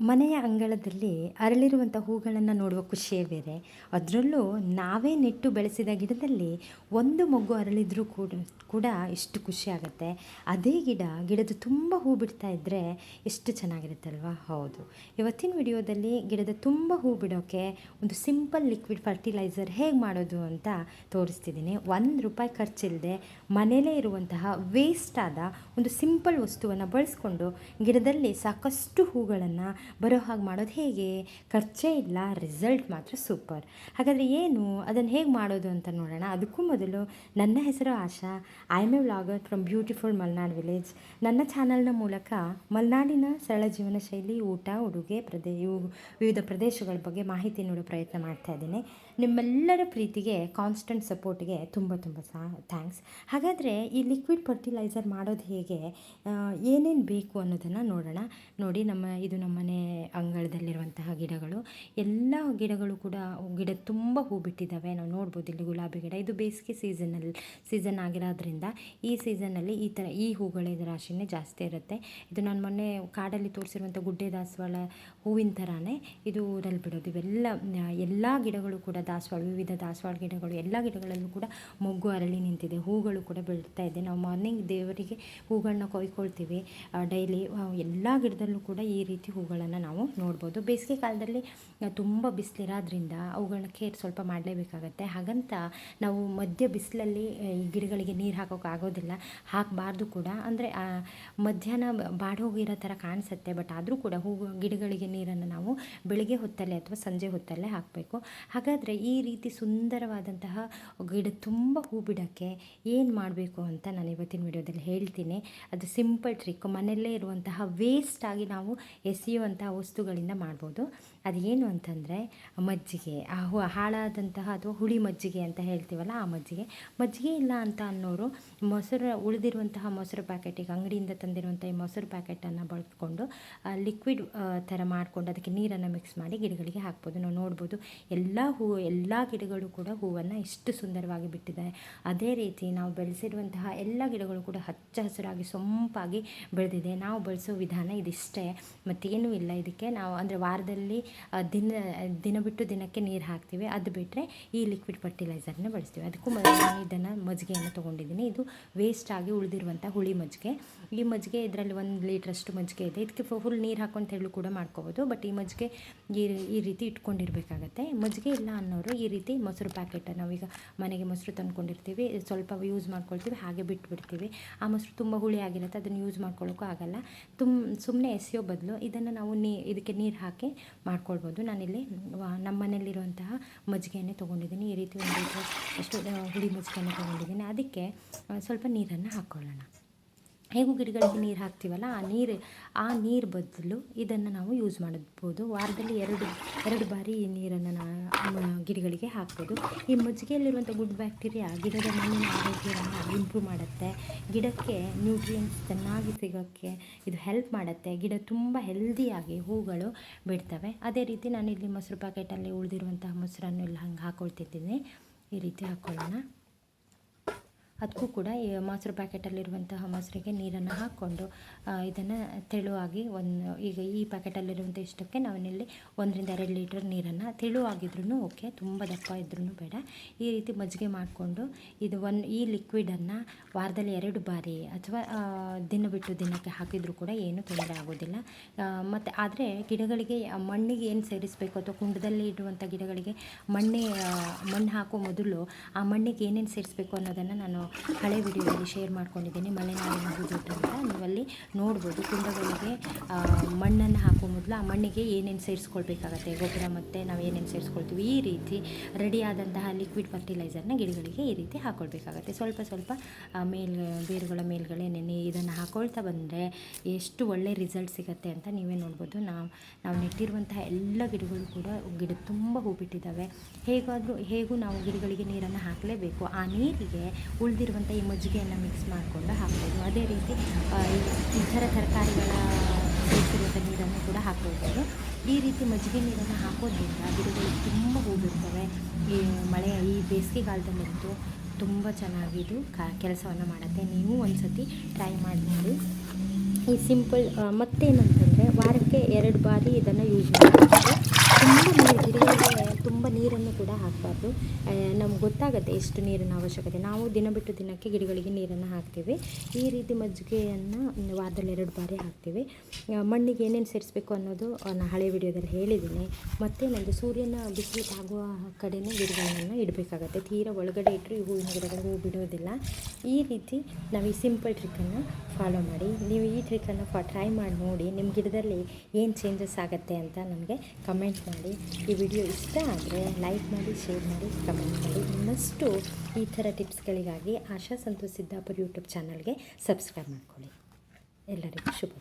ಮನೆಯ ಅಂಗಳದಲ್ಲಿ ಅರಳಿರುವಂಥ ಹೂಗಳನ್ನು ನೋಡುವ ಖುಷಿಯೇ ಬೇರೆ. ಅದರಲ್ಲೂ ನಾವೇ ನೆಟ್ಟು ಬೆಳೆಸಿದ ಗಿಡದಲ್ಲಿ ಒಂದು ಮೊಗ್ಗು ಅರಳಿದ್ರೂ ಕೂಡ ಎಷ್ಟು ಖುಷಿ ಆಗುತ್ತೆ. ಅದೇ ಗಿಡದ ತುಂಬ ಹೂ ಬಿಡ್ತಾ ಇದ್ದರೆ ಎಷ್ಟು ಚೆನ್ನಾಗಿರುತ್ತಲ್ವ. ಹೌದು, ಇವತ್ತಿನ ವಿಡಿಯೋದಲ್ಲಿ ಗಿಡದ ತುಂಬ ಹೂ ಬಿಡೋಕ್ಕೆ ಒಂದು ಸಿಂಪಲ್ ಲಿಕ್ವಿಡ್ ಫರ್ಟಿಲೈಸರ್ ಹೇಗೆ ಮಾಡೋದು ಅಂತ ತೋರಿಸ್ತಿದ್ದೀನಿ. ₹1 ಖರ್ಚಿಲ್ಲದೆ ಮನೆಯಲ್ಲೇ ಇರುವಂತಹ ವೇಸ್ಟ್ ಆದ ಒಂದು ಸಿಂಪಲ್ ವಸ್ತುವನ್ನು ಬಳಸ್ಕೊಂಡು ಗಿಡದಲ್ಲಿ ಸಾಕಷ್ಟು ಹೂಗಳನ್ನು ಬರೋ ಹಾಗೆ ಮಾಡೋದು ಹೇಗೆ. ಖರ್ಚೇ ಇಲ್ಲ, ರಿಸಲ್ಟ್ ಮಾತ್ರ ಸೂಪರ್. ಹಾಗಾದರೆ ಏನು ಅದನ್ನು ಹೇಗೆ ಮಾಡೋದು ಅಂತ ನೋಡೋಣ. ಅದಕ್ಕೂ ಮೊದಲು ನನ್ನ ಹೆಸರು Asha. I am a vlogger from beautiful Malnad village. ನನ್ನ ಚಾನಲ್ನ ಮೂಲಕ ಮಲೆನಾಡಿನ ಸರಳ ಜೀವನ ಶೈಲಿ, ಊಟ, ಉಡುಗೆ, ವಿವಿಧ ಪ್ರದೇಶಗಳ ಬಗ್ಗೆ ಮಾಹಿತಿ ನೀಡೋ ಪ್ರಯತ್ನ ಮಾಡ್ತಾ ಇದ್ದೀನಿ. ನಿಮ್ಮೆಲ್ಲರ ಪ್ರೀತಿಗೆ, ಕಾನ್ಸ್ಟೆಂಟ್ ಸಪೋರ್ಟ್ಗೆ ತುಂಬ ಥ್ಯಾಂಕ್ಸ್. ಹಾಗಾದರೆ ಈ ಲಿಕ್ವಿಡ್ ಫರ್ಟಿಲೈಸರ್ ಮಾಡೋದು ಹೇಗೆ, ಏನೇನು ಬೇಕು ಅನ್ನೋದನ್ನು ನೋಡೋಣ. ನೋಡಿ, ಇದು ನಮ್ಮನೆ ಅಂಗಳದಲ್ಲಿರುವಂತಹ ಗಿಡಗಳು. ಎಲ್ಲ ಗಿಡಗಳು ಕೂಡ ತುಂಬ ಹೂ ಬಿಟ್ಟಿದ್ದಾವೆ. ನಾವು ನೋಡ್ಬೋದು, ಇಲ್ಲಿ ಗುಲಾಬಿ ಗಿಡ, ಇದು ಬೇಸಿಗೆ ಸೀಸನ್ ಆಗಿರೋದ್ರಿಂದ ಈ ಸೀಸನ್ನಲ್ಲಿ ಈ ಹೂಗಳ ರಾಶಿನೇ ಜಾಸ್ತಿ ಇರುತ್ತೆ. ಇದು ನಾನು ಮೊನ್ನೆ ಕಾಡಲ್ಲಿ ತೋರಿಸಿರುವಂಥ ಗುಡ್ಡೆ ದಾಸವಾಳ ಹೂವಿನ ಥರನೇ ಇದು ಊರಲ್ಲಿ ಬಿಡೋದು. ಎಲ್ಲ ಗಿಡಗಳು ಕೂಡ ವಿವಿಧ ದಾಸವಾಳ ಗಿಡಗಳು, ಎಲ್ಲ ಗಿಡಗಳಲ್ಲೂ ಕೂಡ ಮೊಗ್ಗು ಅರಳಿ ನಿಂತಿದೆ, ಹೂಗಳು ಕೂಡ ಬೆಳೀತಾ ಇದೆ. ನಾವು ಮಾರ್ನಿಂಗ್ ದೇವರಿಗೆ ಹೂಗಳನ್ನ ಕೊಯ್ಕೊಳ್ತೀವಿ ಡೈಲಿ. ಎಲ್ಲ ಗಿಡದಲ್ಲೂ ಕೂಡ ಈ ರೀತಿ ಹೂಗಳನ್ನು ನಾವು ನೋಡ್ಬೋದು. ಬೇಸಿಗೆ ಕಾಲದಲ್ಲಿ ತುಂಬ ಬಿಸಿಲಿರೋದ್ರಿಂದ ಅವುಗಳನ್ನ ಕೇರ್ ಸ್ವಲ್ಪ ಮಾಡಲೇಬೇಕಾಗತ್ತೆ. ಹಾಗಂತ ನಾವು ಮಧ್ಯ ಬಿಸಿಲಲ್ಲಿ ಈ ಗಿಡಗಳಿಗೆ ನೀರು ಹಾಕೋಕ್ಕಾಗೋದಿಲ್ಲ, ಹಾಕಬಾರ್ದು ಕೂಡ. ಅಂದರೆ ಮಧ್ಯಾಹ್ನ ಬಾಡೋಗಿರೋ ಥರ ಕಾಣಿಸುತ್ತೆ, ಬಟ್ ಆದರೂ ಕೂಡ ಗಿಡಗಳಿಗೆ ನೀರನ್ನು ನಾವು ಬೆಳಗ್ಗೆ ಹೊತ್ತಲ್ಲೇ ಅಥವಾ ಸಂಜೆ ಹೊತ್ತಲ್ಲೇ ಹಾಕಬೇಕು. ಹಾಗಾದರೆ ಈ ರೀತಿ ಸುಂದರವಾದಂತಹ ಗಿಡ ತುಂಬ ಹೂ ಬಿಡೋಕ್ಕೆ ಏನು ಮಾಡಬೇಕು ಅಂತ ನಾನು ಇವತ್ತಿನ ವಿಡಿಯೋದಲ್ಲಿ ಹೇಳ್ತೀನಿ. ಅದು ಸಿಂಪಲ್ ಟ್ರಿಕ್, ಮನೆಯಲ್ಲೇ ಇರುವಂತಹ ವೇಸ್ಟಾಗಿ ನಾವು ಎಸೆಯುವಂತಹ ವಸ್ತುಗಳಿಂದ ಮಾಡ್ಬೋದು. ಅದೇನು ಅಂತಂದರೆ ಮಜ್ಜಿಗೆ, ಹಾಳಾದಂತಹ ಅಥವಾ ಹುಳಿ ಮಜ್ಜಿಗೆ ಅಂತ ಹೇಳ್ತೀವಲ್ಲ, ಆ ಮಜ್ಜಿಗೆ ಇಲ್ಲ ಅಂತ ಅನ್ನೋರು ಉಳಿದಿರುವಂತಹ ಮೊಸರು ಪ್ಯಾಕೆಟಿಗೆ, ಅಂಗಡಿಯಿಂದ ತಂದಿರುವಂಥ ಈ ಮೊಸರು ಪ್ಯಾಕೆಟನ್ನು ಬಳಸ್ಕೊಂಡು ಲಿಕ್ವಿಡ್ ಥರ ಮಾಡಿಕೊಂಡು ಅದಕ್ಕೆ ನೀರನ್ನು ಮಿಕ್ಸ್ ಮಾಡಿ ಗಿಡಗಳಿಗೆ ಹಾಕ್ಬೋದು. ನಾವು ನೋಡ್ಬೋದು, ಎಲ್ಲ ಗಿಡಗಳು ಕೂಡ ಹೂವನ್ನು ಎಷ್ಟು ಸುಂದರವಾಗಿ ಬಿಟ್ಟಿದ್ದಾರೆ. ಅದೇ ರೀತಿ ನಾವು ಬೆಳೆಸಿರುವಂತಹ ಎಲ್ಲ ಗಿಡಗಳು ಕೂಡ ಹಚ್ಚ ಹಸಿರಾಗಿ ಸೊಂಪಾಗಿ ಬೆಳೆದಿದೆ. ನಾವು ಬಳಸೋ ವಿಧಾನ ಇದಿಷ್ಟೇ, ಮತ್ತೇನೂ ಇಲ್ಲ ಇದಕ್ಕೆ. ನಾವು ಅಂದರೆ ವಾರದಲ್ಲಿ ದಿನ ಬಿಟ್ಟು ದಿನಕ್ಕೆ ನೀರು ಹಾಕ್ತೀವಿ. ಅದು ಬಿಟ್ಟರೆ ಈ ಲಿಕ್ವಿಡ್ ಫರ್ಟಿಲೈಸರ್ನ ಬಳಸ್ತೀವಿ. ಅದಕ್ಕೂ ಮೊದಲು ನಾನು ಇದನ್ನು ಮಜ್ಜಿಗೆಯನ್ನು ತೊಗೊಂಡಿದ್ದೀನಿ. ಇದು ವೇಸ್ಟ್ ಆಗಿ ಉಳಿದಿರುವಂಥ ಹುಳಿ ಮಜ್ಜಿಗೆ. ಈ ಮಜ್ಜಿಗೆ ಇದರಲ್ಲಿ 1 ಲೀಟ್ರಷ್ಟು ಮಜ್ಜಿಗೆ ಇದೆ. ಇದಕ್ಕೆ ಫುಲ್ ನೀರು ಹಾಕೊಂಡು ತೆಳು ಕೂಡ ಮಾಡ್ಕೋಬೋದು, ಬಟ್ ಈ ಮಜ್ಜಿಗೆ ಈ ರೀತಿ ಇಟ್ಕೊಂಡಿರಬೇಕಾಗತ್ತೆ. ಮಜ್ಜಿಗೆ ಇಲ್ಲ ಅನ್ನೋರು ಈ ರೀತಿ ಮೊಸರು ಪ್ಯಾಕೆಟ್, ನಾವೀಗ ಮನೆಗೆ ಮೊಸರು ತಂದ್ಕೊಂಡಿರ್ತೀವಿ, ಸ್ವಲ್ಪ ಯೂಸ್ ಮಾಡ್ಕೊಳ್ತೀವಿ, ಹಾಗೆ ಬಿಟ್ಬಿಡ್ತೀವಿ. ಆ ಮೊಸರು ತುಂಬ ಹುಳಿ ಆಗಿರುತ್ತೆ, ಅದನ್ನು ಯೂಸ್ ಮಾಡ್ಕೊಳ್ಳೋಕ್ಕೂ ಆಗಲ್ಲ. ಸುಮ್ಮನೆ ಎಸೆಯೋ ಬದಲು ಇದನ್ನು ನಾವು ಇದಕ್ಕೆ ನೀರು ಹಾಕಿ ಮಾಡ್ಕೊಳ್ಬೋದು. ನಾನಿಲ್ಲಿ ನಮ್ಮ ಮನೆಯಲ್ಲಿರುವಂತಹ ಮಜ್ಜಿಗೆಯನ್ನೇ ತೊಗೊಂಡಿದ್ದೀನಿ. ಈ ರೀತಿ 1 ಲೀಟ್ರ್ ಅಷ್ಟು ಹುಳಿ ಮಜ್ಜಿಗೆಯನ್ನು ತೊಗೊಂಡಿದ್ದೀನಿ. ಅದಕ್ಕೆ ಸ್ವಲ್ಪ ನೀರನ್ನು ಹಾಕ್ಕೊಳ್ಳೋಣ. ಹೇಗೂ ಗಿಡಗಳಿಗೆ ನೀರು ಹಾಕ್ತೀವಲ್ಲ, ಆ ನೀರು ಬದಲು ಇದನ್ನು ನಾವು ಯೂಸ್ ಮಾಡ್ಬೋದು. ವಾರದಲ್ಲಿ ಎರಡು ಬಾರಿ ಈ ನೀರನ್ನು ಗಿಡಗಳಿಗೆ ಹಾಕ್ಬೋದು. ಈ ಮಜ್ಜಿಗೆಯಲ್ಲಿರುವಂಥ ಗುಡ್ ಬ್ಯಾಕ್ಟೀರಿಯಾ ಗಿಡದ ಮಣ್ಣಿನ ಆರೋಗ್ಯವನ್ನು ಇಂಪ್ರೂವ್ ಮಾಡುತ್ತೆ. ಗಿಡಕ್ಕೆ ನ್ಯೂಟ್ರಿಯೆಂಟ್ಸ್ ಚೆನ್ನಾಗಿ ಸಿಗೋಕ್ಕೆ ಇದು ಹೆಲ್ಪ್ ಮಾಡುತ್ತೆ. ಗಿಡ ತುಂಬ ಹೆಲ್ದಿಯಾಗಿ ಹೂಗಳು ಬಿಡ್ತವೆ. ಅದೇ ರೀತಿ ನಾನಿಲ್ಲಿ ಮೊಸರು ಪ್ಯಾಕೆಟಲ್ಲಿ ಉಳಿದಿರುವಂತಹ ಮೊಸರನ್ನು ಎಲ್ಲ ಹಂಗೆ ಹಾಕ್ಕೊಳ್ತಿದ್ದೀನಿ. ಈ ರೀತಿ ಹಾಕ್ಕೊಳ್ಳೋಣ. ಅದಕ್ಕೂ ಕೂಡ ಈ ಮೊಸರು ಪ್ಯಾಕೆಟಲ್ಲಿರುವಂತಹ ಮೊಸರಿಗೆ ನೀರನ್ನು ಹಾಕ್ಕೊಂಡು ಇದನ್ನು ತೆಳುವಾಗಿ ಈಗ ಈ ಪ್ಯಾಕೆಟಲ್ಲಿರುವಂಥ ಇಷ್ಟಕ್ಕೆ ನಾವಿಲ್ಲಿ 1 ರಿಂದ 2 ಲೀಟರ್ ನೀರನ್ನು, ತೆಳುವಾಗಿದ್ರೂ ಓಕೆ, ತುಂಬ ದಪ್ಪ ಇದ್ರೂ ಬೇಡ, ಈ ರೀತಿ ಮಜ್ಜಿಗೆ ಮಾಡಿಕೊಂಡು ಈ ಲಿಕ್ವಿಡನ್ನು ವಾರದಲ್ಲಿ 2 ಬಾರಿ ಅಥವಾ ದಿನ ಬಿಟ್ಟು ದಿನಕ್ಕೆ ಹಾಕಿದರೂ ಕೂಡ ಏನೂ ತೊಂದರೆ ಆಗೋದಿಲ್ಲ. ಮತ್ತು ಆದರೆ ಗಿಡಗಳಿಗೆ ಮಣ್ಣಿಗೆ ಏನು ಸೇರಿಸಬೇಕು ಅಥವಾ ಕುಂಡದಲ್ಲಿ ಇಡುವಂಥ ಗಿಡಗಳಿಗೆ ಮಣ್ಣು ಹಾಕೋ ಮೊದಲು ಆ ಮಣ್ಣಿಗೆ ಏನೇನು ಸೇರಿಸಬೇಕು ಅನ್ನೋದನ್ನು ನಾನು ಹಳೆ ವಿಡಿಯೋದಲ್ಲಿ ಶೇರ್ ಮಾಡ್ಕೊಂಡಿದ್ದೀನಿ. ಮಲೆನಾಡಿನ ಬುದುಟ ಅಂತ ನೀವಲ್ಲಿ ನೋಡ್ಬೋದು. ಕುಂಡಗಳಿಗೆ ಮಣ್ಣನ್ನು ಹಾಕೋ ಮೊದಲು ಆ ಮಣ್ಣಿಗೆ ಏನೇನು ಸೇರಿಸ್ಕೊಳ್ಬೇಕಾಗತ್ತೆ, ಗೊಬ್ಬರ ಮತ್ತು ನಾವು ಏನೇನು ಸೇರಿಸ್ಕೊಳ್ತೀವಿ, ಈ ರೀತಿ ರೆಡಿಯಾದಂತಹ ಲಿಕ್ವಿಡ್ ಫರ್ಟಿಲೈಸರ್ನ ಗಿಡಗಳಿಗೆ ಈ ರೀತಿ ಹಾಕ್ಕೊಳ್ಬೇಕಾಗತ್ತೆ. ಸ್ವಲ್ಪ ಬೇರುಗಳ ಮೇಲ್ಗಡೆ ಇದನ್ನು ಹಾಕ್ಕೊಳ್ತಾ ಬಂದರೆ ಎಷ್ಟು ಒಳ್ಳೆ ರಿಸಲ್ಟ್ ಸಿಗುತ್ತೆ ಅಂತ ನೀವೇ ನೋಡ್ಬೋದು. ನಾವು ನೆಟ್ಟಿರುವಂತಹ ಎಲ್ಲ ಗಿಡಗಳು ಕೂಡ ತುಂಬ ಹೂ ಬಿಟ್ಟಿದ್ದಾವೆ. ಹೇಗೂ ನಾವು ಗಿಡಗಳಿಗೆ ನೀರನ್ನು ಹಾಕಲೇಬೇಕು. ಆ ನೀರಿಗೆ ಉಳಿದಿರುವಂಥ ಈ ಮಜ್ಜಿಗೆಯನ್ನು ಮಿಕ್ಸ್ ಮಾಡಿಕೊಂಡು ಹಾಕ್ಬೋದು. ಅದೇ ರೀತಿ ಇತರ ತರಕಾರಿಗಳ ಸೇರಿಸಿರುವಂಥ ನೀರನ್ನು ಕೂಡ ಹಾಕ್ಕೊಳ್ಬೋದು. ಈ ರೀತಿ ಮಜ್ಜಿಗೆ ನೀರನ್ನು ಹಾಕೋದ್ರಿಂದ ಗಿಡಗಳು ತುಂಬ ಹೂ ಬಿಡ್ತವೆ. ಈ ಬೇಸಿಗೆಗಾಲದಲ್ಲಂತೂ ತುಂಬ ಚೆನ್ನಾಗಿದು ಕೆಲಸವನ್ನು ಮಾಡುತ್ತೆ. ನೀವು ಒಂದು ಸತಿ ಟ್ರೈ ಮಾಡಿ ನೋಡಿ. ಈ ಸಿಂಪಲ್ ಮತ್ತೇನಂತಂದರೆ ವಾರಕ್ಕೆ 2 ಬಾರಿ ಇದನ್ನು ಯೂಸ್ ಮಾಡಬೇಕು. ಗಿಡಗಳಿಗೆ ತುಂಬ ನೀರನ್ನು ಕೂಡ ಹಾಕಬಾರ್ದು. ನಮ್ಗೆ ಗೊತ್ತಾಗುತ್ತೆ ಎಷ್ಟು ನೀರಿನ ಅವಶ್ಯಕತೆ. ನಾವು ದಿನ ಬಿಟ್ಟು ದಿನಕ್ಕೆ ಗಿಡಗಳಿಗೆ ನೀರನ್ನು ಹಾಕ್ತೀವಿ. ಈ ರೀತಿ ಮಜ್ಜಿಗೆಯನ್ನು ವಾರದಲ್ಲಿ 2 ಬಾರಿ ಹಾಕ್ತೀವಿ. ಮಣ್ಣಿಗೆ ಏನೇನು ಸೇರಿಸ್ಬೇಕು ಅನ್ನೋದು ನಾನು ಹಳೆ ವಿಡಿಯೋದಲ್ಲಿ ಹೇಳಿದ್ದೀನಿ. ಮತ್ತು ನನಗೆ ಸೂರ್ಯನ ಬಿಸಿಲು ತಾಗುವ ಕಡೆಯೇ ಗಿಡಗಳನ್ನು ಇಡಬೇಕಾಗತ್ತೆ. ತೀರಾ ಒಳಗಡೆ ಇಟ್ಟರೆ ಈ ಹೂವಿನ ಗಿಡಗಳು ಹೂ ಬಿಡೋದಿಲ್ಲ. ಈ ರೀತಿ ನಾವು ಈ ಸಿಂಪಲ್ ಟ್ರಿಕ್ಕನ್ನು ಫಾಲೋ ಮಾಡಿ. ನೀವು ಈ ಟ್ರಿಕ್ಕನ್ನು ಟ್ರೈ ಮಾಡಿ ನೋಡಿ. ನಿಮ್ಮ ಗಿಡದಲ್ಲಿ ಏನು ಚೇಂಜಸ್ ಆಗುತ್ತೆ ಅಂತ ನನಗೆ ಕಮೆಂಟ್ ಮಾಡಿ. ಈ ವಿಡಿಯೋ ಇಷ್ಟ ಆದರೆ ಲೈಕ್ ಮಾಡಿ, ಶೇರ್ ಮಾಡಿ, ಕಮೆಂಟ್ ಮಾಡಿ. ಇನ್ನಷ್ಟು ಈ ಥರ ಟಿಪ್ಸ್ಗಳಿಗಾಗಿ ಆಶಾ ಸಂತೋಷ್ ಸಿದ್ದಾಪುರ್ ಯೂಟ್ಯೂಬ್ ಚಾನಲ್ಗೆ ಸಬ್ಸ್ಕ್ರೈಬ್ ಮಾಡ್ಕೊಳ್ಳಿ. ಎಲ್ಲರಿಗೂ ಶುಭ.